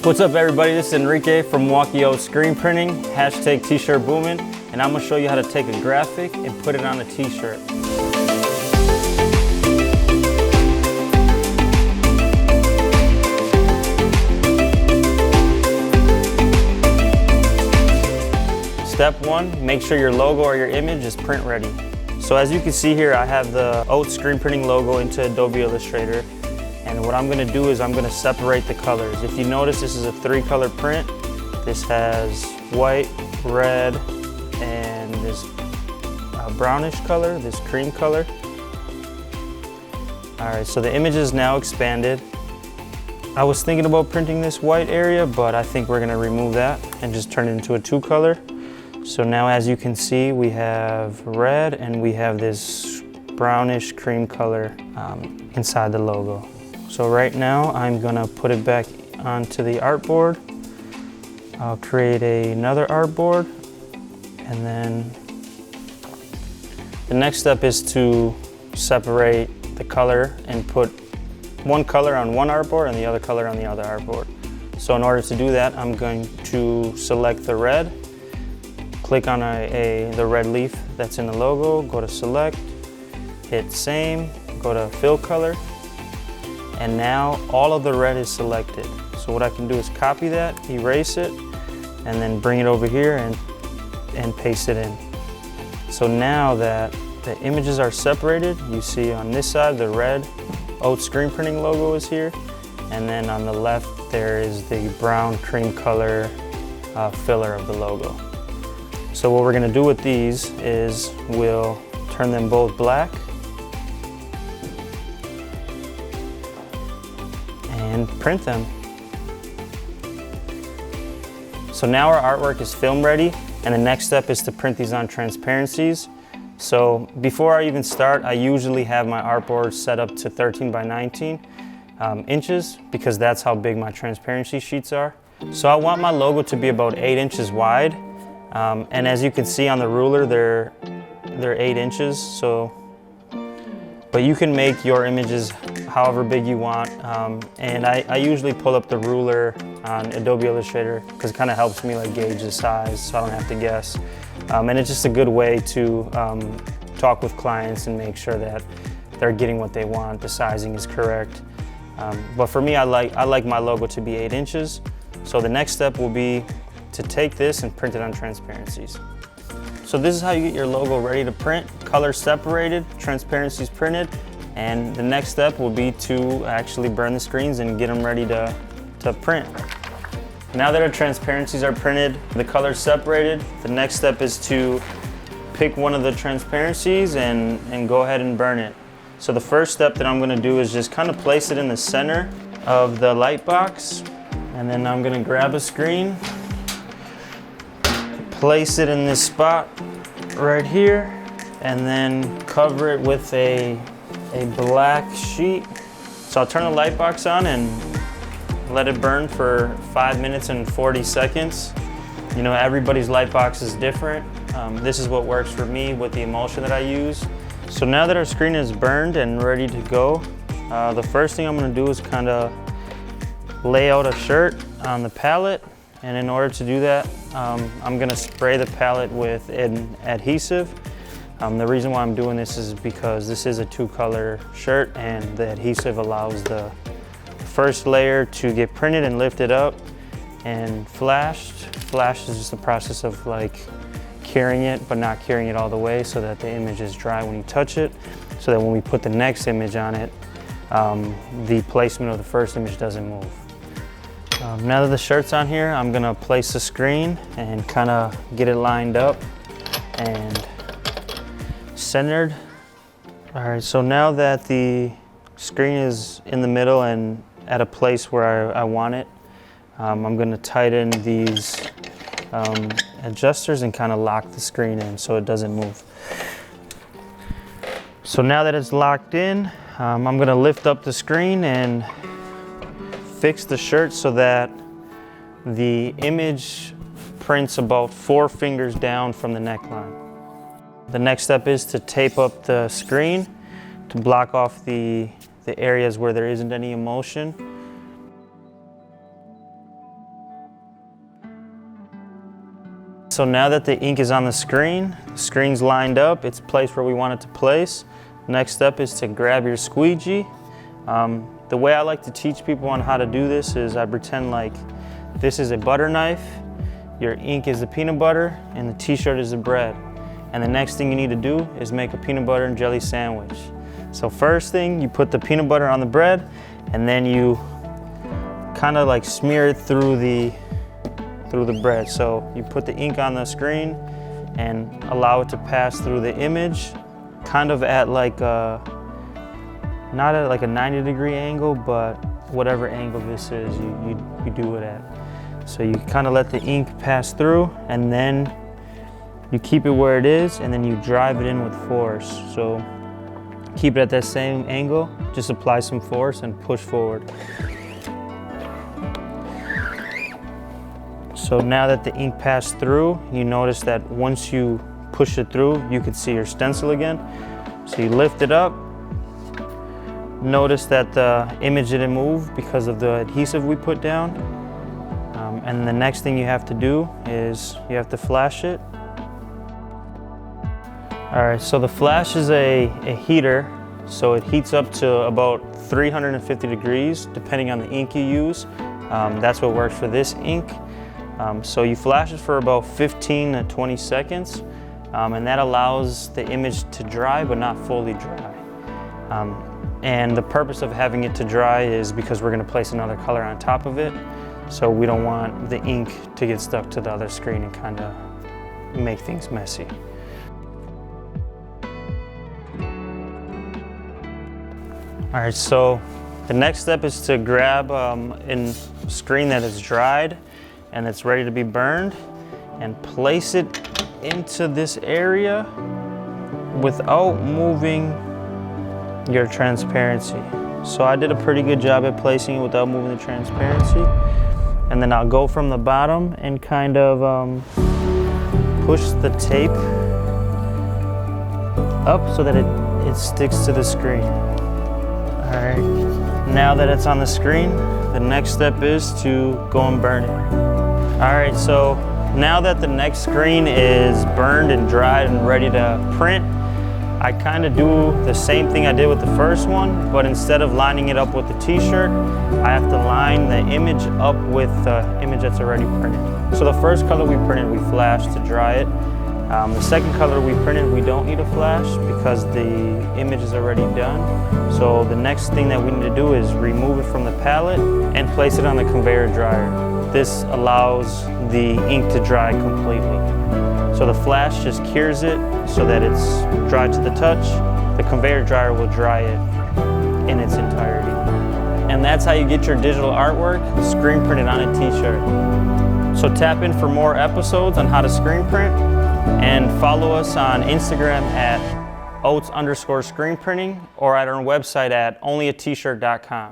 What's up everybody, this is Enrique from Milwaukee Screen Printing, hashtag t-shirt booming, and I'm going to show you how to take a graphic and put it on a t-shirt. Step 1, make sure your logo or your image is print ready. So as you can see here, I have the Oats Screen Printing logo into Adobe Illustrator. And what I'm going to do is I'm going to separate the colors. If you notice, this is a 3-color print. This has white, red, and this brownish color, this cream color. All right, so the image is now expanded. I was thinking about printing this white area, but I think we're going to remove that and just turn it into a 2-color. So now as you can see, we have red and we have this brownish cream color inside the logo. So right now I'm gonna put it back onto the artboard. I'll create another artboard, and then the next step is to separate the color and put one color on one artboard and the other color on the other artboard. So in order to do that, I'm going to select the red, click on the red leaf that's in the logo, go to select, hit same, go to fill color, and now all of the red is selected. So what I can do is copy that, erase it, and then bring it over here and paste it in. So now that the images are separated, you see on this side the red Oats Screen Printing logo is here, and then on the left there is the brown cream color filler of the logo. So what we're going to do with these is we'll turn them both black and print them. So now our artwork is film ready, and the next step is to print these on transparencies. So before I even start, I usually have my artboard set up to 13 by 19 inches, because that's how big my transparency sheets are. So I want my logo to be about 8 inches wide. And as you can see on the ruler, they're 8 inches. But you can make your images however big you want. And I usually pull up the ruler on Adobe Illustrator because it kind of helps me like gauge the size so I don't have to guess. And it's just a good way to talk with clients and make sure that they're getting what they want, the sizing is correct. But for me, I like my logo to be 8 inches. So the next step will be to take this and print it on transparencies. So this is how you get your logo ready to print, color separated, transparencies printed, and the next step will be to actually burn the screens and get them ready to print. Now that our transparencies are printed, the colors separated, the next step is to pick one of the transparencies and go ahead and burn it. So the first step that I'm gonna do is just kind of place it in the center of the light box, and then I'm gonna grab a screen, place it in this spot right here, and then cover it with a black sheet. So I'll turn the light box on and let it burn for 5 minutes and 40 seconds. You know, everybody's light box is different. This is what works for me with the emulsion that I use. So now that our screen is burned and ready to go, the first thing I'm gonna do is kind of lay out a shirt on the palette. And in order to do that, I'm gonna spray the palette with an adhesive. The reason why I'm doing this is because this is a 2-color shirt, and the adhesive allows the first layer to get printed and lifted up and flashed. Flashed is just the process of like curing it, but not curing it all the way so that the image is dry when you touch it, so that when we put the next image on it, the placement of the first image doesn't move. Now that the shirt's on here, I'm gonna place the screen and kind of get it lined up and centered. All right, so now that the screen is in the middle and at a place where I want it, I'm gonna tighten these adjusters and kind of lock the screen in so it doesn't move. So now that it's locked in, I'm gonna lift up the screen and fix the shirt so that the image prints about 4 fingers down from the neckline. The next step is to tape up the screen to block off the areas where there isn't any emulsion. So now that the ink is on the screen's lined up, it's placed where we want it to place. Next step is to grab your squeegee. The way I like to teach people on how to do this is I pretend like this is a butter knife, your ink is the peanut butter, and the t-shirt is the bread. And the next thing you need to do is make a peanut butter and jelly sandwich. So first thing, you put the peanut butter on the bread, and then you kind of like smear it through the bread. So you put the ink on the screen and allow it to pass through the image, kind of at like not at like a 90-degree angle, but whatever angle this is, you do it at. So you kind of let the ink pass through, and then you keep it where it is, and then you drive it in with force. So keep it at that same angle, just apply some force and push forward. So now that the ink passed through, you notice that once you push it through, you can see your stencil again. So you lift it up. Notice that the image didn't move because of the adhesive we put down. And the next thing you have to do is you have to flash it. All right, so the flash is a heater. So it heats up to about 350 degrees, depending on the ink you use. That's what works for this ink. So you flash it for about 15 to 20 seconds, and that allows the image to dry, but not fully dry. And the purpose of having it to dry is because we're gonna place another color on top of it. So we don't want the ink to get stuck to the other screen and kind of make things messy. All right, so the next step is to grab a screen that is dried and it's ready to be burned, and place it into this area without moving your transparency. So I did a pretty good job at placing it without moving the transparency. And then I'll go from the bottom and kind of push the tape up so that it sticks to the screen. All right, now that it's on the screen, the next step is to go and burn it. All right, so now that the next screen is burned and dried and ready to print, I kind of do the same thing I did with the first one, but instead of lining it up with the t-shirt, I have to line the image up with the image that's already printed. So the first color we printed, we flashed to dry it. The second color we printed, we don't need a flash because the image is already done. So the next thing that we need to do is remove it from the palette and place it on the conveyor dryer. This allows the ink to dry completely. So the flash just cures it so that it's dry to the touch. The conveyor dryer will dry it in its entirety. And that's how you get your digital artwork screen printed on a t-shirt. So tap in for more episodes on how to screen print, and follow us on Instagram at oats_screenprinting or at our website at onlyatshirt.com.